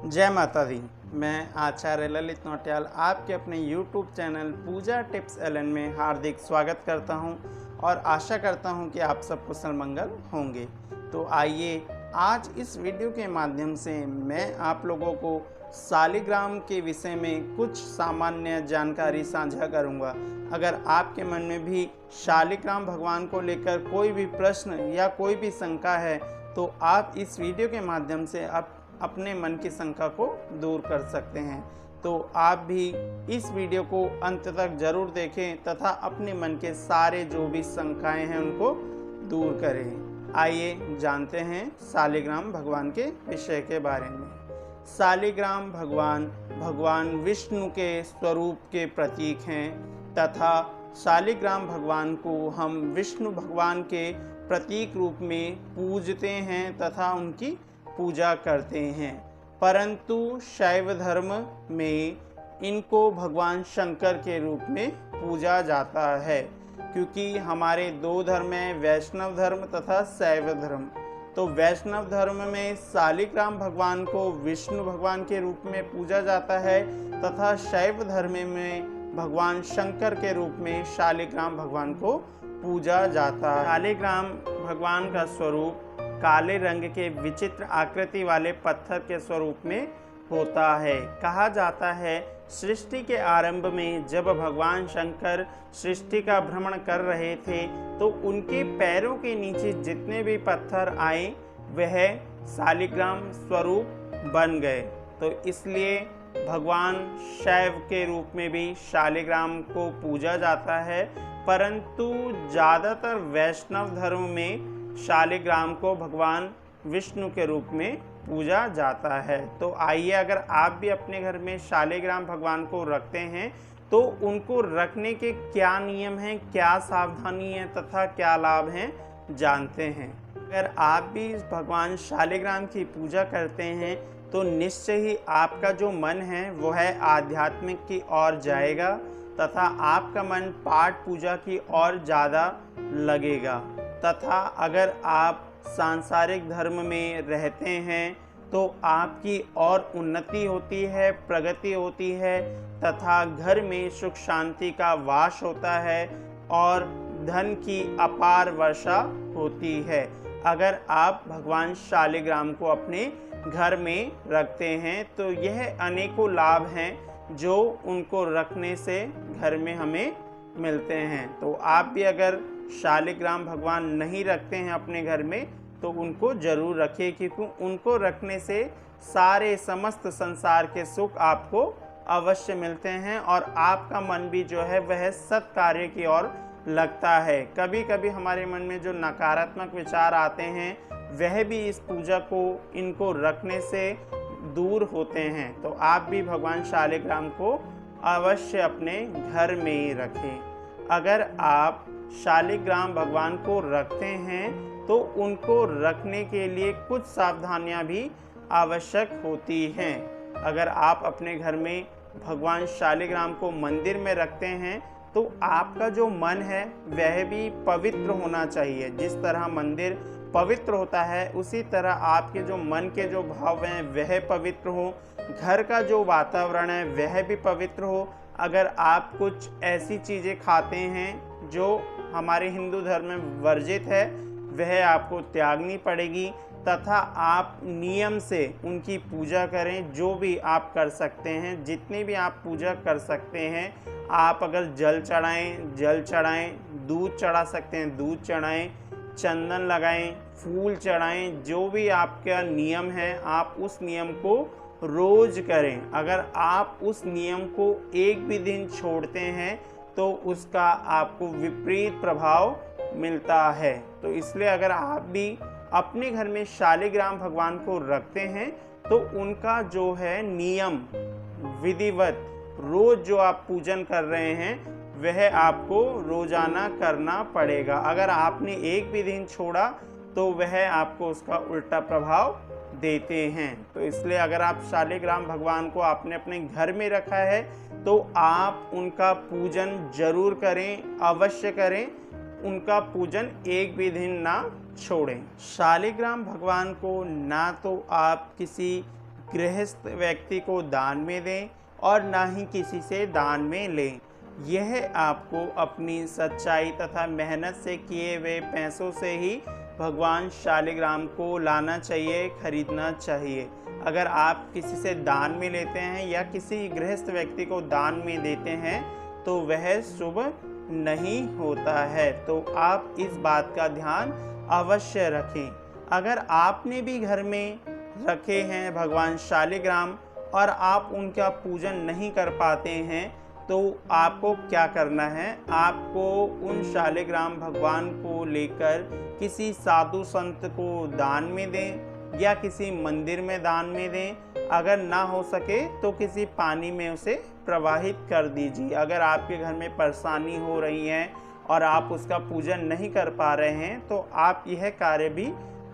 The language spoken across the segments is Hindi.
जय माता दी। मैं आचार्य ललित नौटियाल आपके अपने YouTube चैनल पूजा टिप्स एलएन में हार्दिक स्वागत करता हूं और आशा करता हूं कि आप सब कुशल मंगल होंगे। तो आइए आज इस वीडियो के माध्यम से मैं आप लोगों को शालिग्राम के विषय में कुछ सामान्य जानकारी साझा करूंगा। अगर आपके मन में भी शालिग्राम भगवान को लेकर कोई भी प्रश्न या कोई भी शंका है तो आप इस वीडियो के माध्यम से अपने मन की शंका को दूर कर सकते हैं। तो आप भी इस वीडियो को अंत तक जरूर देखें तथा अपने मन के सारे जो भी शंकाएं हैं उनको दूर करें। आइए जानते हैं शालिग्राम भगवान के विषय के बारे में। शालिग्राम भगवान विष्णु के स्वरूप के प्रतीक हैं तथा शालिग्राम भगवान को हम विष्णु भगवान के प्रतीक रूप में पूजते हैं तथा उनकी पूजा करते हैं। परंतु शैव धर्म में इनको भगवान शंकर के रूप में पूजा जाता है, क्योंकि हमारे दो धर्म हैं, वैष्णव धर्म तथा शैव धर्म। तो वैष्णव धर्म में शालिग्राम भगवान को विष्णु भगवान के रूप में पूजा जाता है तथा शैव धर्म में भगवान शंकर के रूप में शालिग्राम भगवान को पूजा जाता है। शालिग्राम भगवान का स्वरूप काले रंग के विचित्र आकृति वाले पत्थर के स्वरूप में होता है। कहा जाता है सृष्टि के आरंभ में जब भगवान शंकर सृष्टि का भ्रमण कर रहे थे तो उनके पैरों के नीचे जितने भी पत्थर आए वह शालिग्राम स्वरूप बन गए। तो इसलिए भगवान शैव के रूप में भी शालिग्राम को पूजा जाता है, परंतु ज़्यादातर वैष्णव धर्म में शालिग्राम को भगवान विष्णु के रूप में पूजा जाता है। तो आइए, अगर आप भी अपने घर में शालिग्राम भगवान को रखते हैं तो उनको रखने के क्या नियम हैं, क्या सावधानी है तथा क्या लाभ हैं, जानते हैं। अगर आप भी भगवान शालिग्राम की पूजा करते हैं तो निश्चय ही आपका जो मन है वो है आध्यात्मिक की ओर जाएगा तथा आपका मन पाठ पूजा की ओर ज़्यादा लगेगा। तथा अगर आप सांसारिक धर्म में रहते हैं तो आपकी और उन्नति होती है, प्रगति होती है तथा घर में सुख शांति का वास होता है और धन की अपार वर्षा होती है। अगर आप भगवान शालिग्राम को अपने घर में रखते हैं तो यह अनेकों लाभ हैं जो उनको रखने से घर में हमें मिलते हैं। तो आप भी अगर शालिग्राम भगवान नहीं रखते हैं अपने घर में तो उनको जरूर रखिए, क्योंकि उनको रखने से सारे समस्त संसार के सुख आपको अवश्य मिलते हैं और आपका मन भी जो है वह सत् कार्य की ओर लगता है। कभी कभी हमारे मन में जो नकारात्मक विचार आते हैं वह भी इस पूजा को इनको रखने से दूर होते हैं। तो आप भी भगवान शालिग्राम को अवश्य अपने घर में ही रखें। अगर आप शालिग्राम भगवान को रखते हैं तो उनको रखने के लिए कुछ सावधानियां भी आवश्यक होती हैं। अगर आप अपने घर में भगवान शालिग्राम को मंदिर में रखते हैं तो आपका जो मन है वह भी पवित्र होना चाहिए। जिस तरह मंदिर पवित्र होता है उसी तरह आपके जो मन के जो भाव हैं वह पवित्र हो, घर का जो वातावरण है वह भी पवित्र हो। अगर आप कुछ ऐसी चीज़ें खाते हैं जो हमारे हिंदू धर्म में वर्जित है वह आपको त्यागनी पड़ेगी तथा आप नियम से उनकी पूजा करें। जो भी आप कर सकते हैं, जितनी भी आप पूजा कर सकते हैं, आप अगर जल चढ़ाएं, दूध चढ़ा सकते हैं दूध चढ़ाएं, चंदन लगाएं, फूल चढ़ाएं, जो भी आपका नियम है आप उस नियम को रोज करें। अगर आप उस नियम को एक भी दिन छोड़ते हैं तो उसका आपको विपरीत प्रभाव मिलता है। तो इसलिए अगर आप भी अपने घर में शालिग्राम भगवान को रखते हैं तो उनका जो है नियम विधिवत रोज जो आप पूजन कर रहे हैं वह आपको रोजाना करना पड़ेगा। अगर आपने एक भी दिन छोड़ा तो वह आपको उसका उल्टा प्रभाव देते हैं। तो इसलिए अगर आप शालिग्राम भगवान को आपने अपने घर में रखा है तो आप उनका पूजन जरूर करें, अवश्य करें। उनका पूजन एक भी दिन ना छोड़ें। शालिग्राम भगवान को ना तो आप किसी गृहस्थ व्यक्ति को दान में दें और ना ही किसी से दान में लें। यह आपको अपनी सच्चाई तथा मेहनत से किए हुए पैसों से ही भगवान शालिग्राम को लाना चाहिए, खरीदना चाहिए। अगर आप किसी से दान में लेते हैं या किसी गृहस्थ व्यक्ति को दान में देते हैं तो वह शुभ नहीं होता है। तो आप इस बात का ध्यान अवश्य रखें। अगर आपने भी घर में रखे हैं भगवान शालिग्राम और आप उनका पूजन नहीं कर पाते हैं तो आपको क्या करना है, आपको उन शालिग्राम भगवान को लेकर किसी साधु संत को दान में दें या किसी मंदिर में दान में दें। अगर ना हो सके तो किसी पानी में उसे प्रवाहित कर दीजिए। अगर आपके घर में परेशानी हो रही है और आप उसका पूजन नहीं कर पा रहे हैं तो आप यह कार्य भी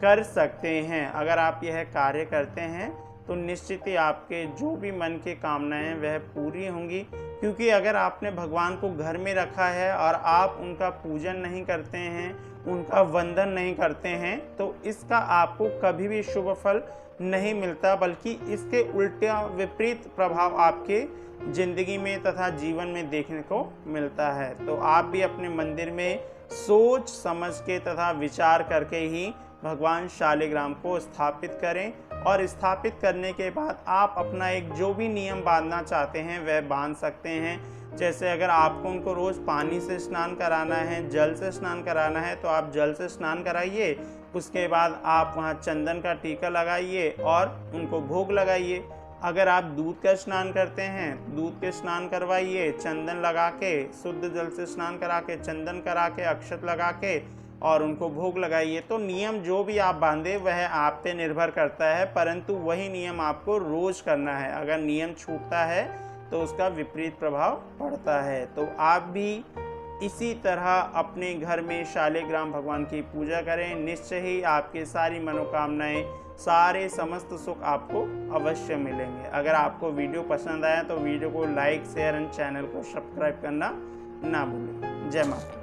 कर सकते हैं। अगर आप यह कार्य करते हैं तो निश्चित ही आपके जो भी मन की कामनाएं हैं वह पूरी होंगी। क्योंकि अगर आपने भगवान को घर में रखा है और आप उनका पूजन नहीं करते हैं, उनका वंदन नहीं करते हैं तो इसका आपको कभी भी शुभ फल नहीं मिलता, बल्कि इसके उल्टा विपरीत प्रभाव आपके जिंदगी में तथा जीवन में देखने को मिलता है। तो आप भी अपने मंदिर में सोच समझ के तथा विचार करके ही भगवान शालिग्राम को स्थापित करें और स्थापित करने के बाद आप अपना एक जो भी नियम बांधना चाहते हैं वह बांध सकते हैं। जैसे अगर आपको उनको रोज़ पानी से स्नान कराना है, जल से स्नान कराना है तो आप जल से स्नान कराइए। उसके बाद आप वहाँ चंदन का टीका लगाइए और उनको भोग लगाइए। अगर आप दूध का स्नान करते हैं, दूध के स्नान करवाइए, चंदन लगा के, शुद्ध जल से स्नान करा के, चंदन करा के, अक्षत लगा के और उनको भोग लगाइए। तो नियम जो भी आप बांधे वह आप पे निर्भर करता है, परंतु वही नियम आपको रोज करना है। अगर नियम छूटता है तो उसका विपरीत प्रभाव पड़ता है। तो आप भी इसी तरह अपने घर में शालिग्राम भगवान की पूजा करें। निश्चय ही आपकी सारी मनोकामनाएं, सारे समस्त सुख आपको अवश्य मिलेंगे। अगर आपको वीडियो पसंद आया तो वीडियो को लाइक, शेयर एंड चैनल को सब्सक्राइब करना ना भूलें। जय माता।